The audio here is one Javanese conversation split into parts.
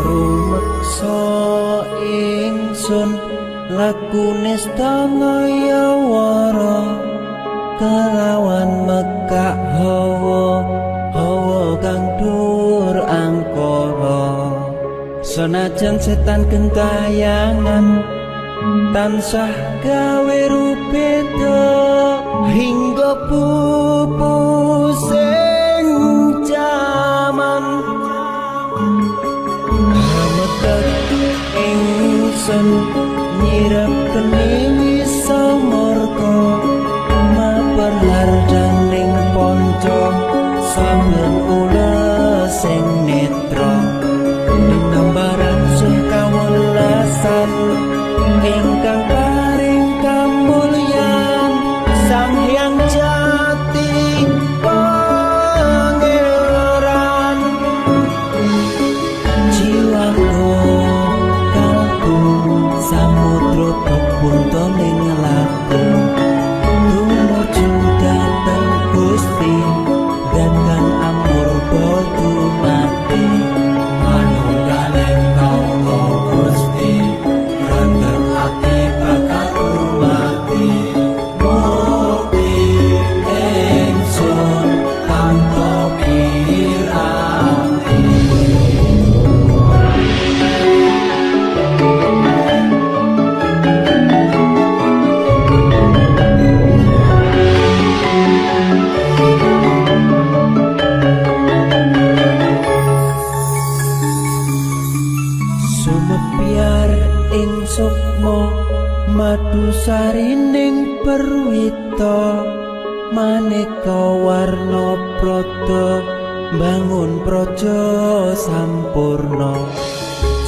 rumeksa ingsun lakune sedaya wara kelawan mekak hawa kang dur angkara senajan setan gentayangan tansah gawe rupeda hingga pupusing jaman ingsun nyirap keni samorga maper hardaning ponco sambil kula sing netra dinambaran sing kawelasan ingkang paring kamulyan Sang Hyang Jati Pangeran jiwa samudra pepundhaning laku tumuju dhateng Gusti dan amur bodu mati manunggaling kaula Gusti rendah ati bakal mati mukti ingsun tanpa piranti sumebyar ing sukma madu sarining perwita maneka warna prada bangun praja sampurna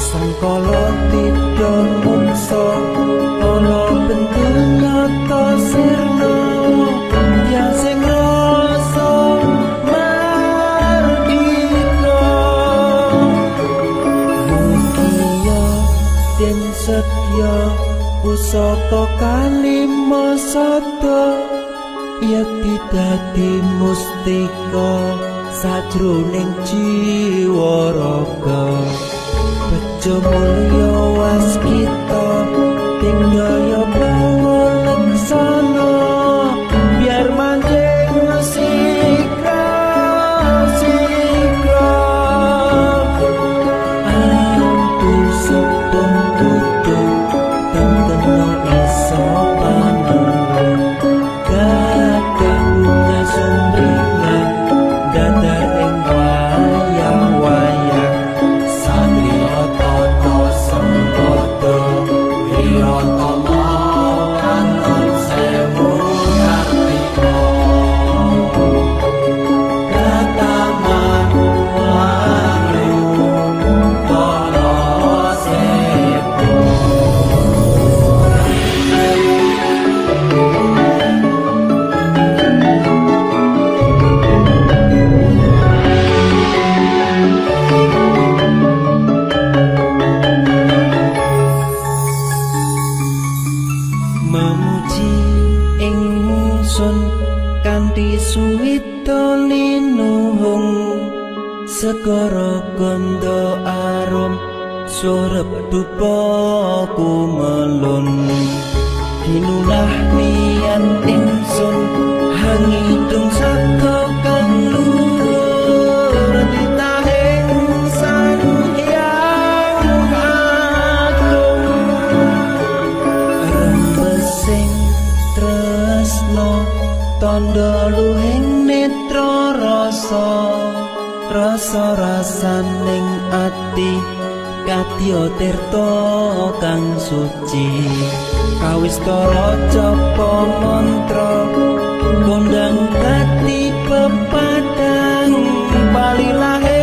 sangkala tidha mungsa ana bentunata sirna yang sing rasa mardika mugia den setya pusaka kalima sada yakti dadi mustika sajroning jiwa raga bejo mulya waskita tingdaya pangulaksana biar manjing sikra antu sepung tutup tentena iso panenung gagah bunga sumbringan dadar ing wayang-wayang satria tata sempata wirata kanton sewu kartika kataman walu kala sepo memuji ingsun kanthi suwita linuhung segara ganda arum surep dupa kumelun dinunah niat ingsun hangidung saka kang luhur ditahing Sang Hyang Agung rembesing tresno tandha luhing netra rasa-rasaning ati kadya tirta kang suci kawistara japa mantra kondang kati pepadang palilahe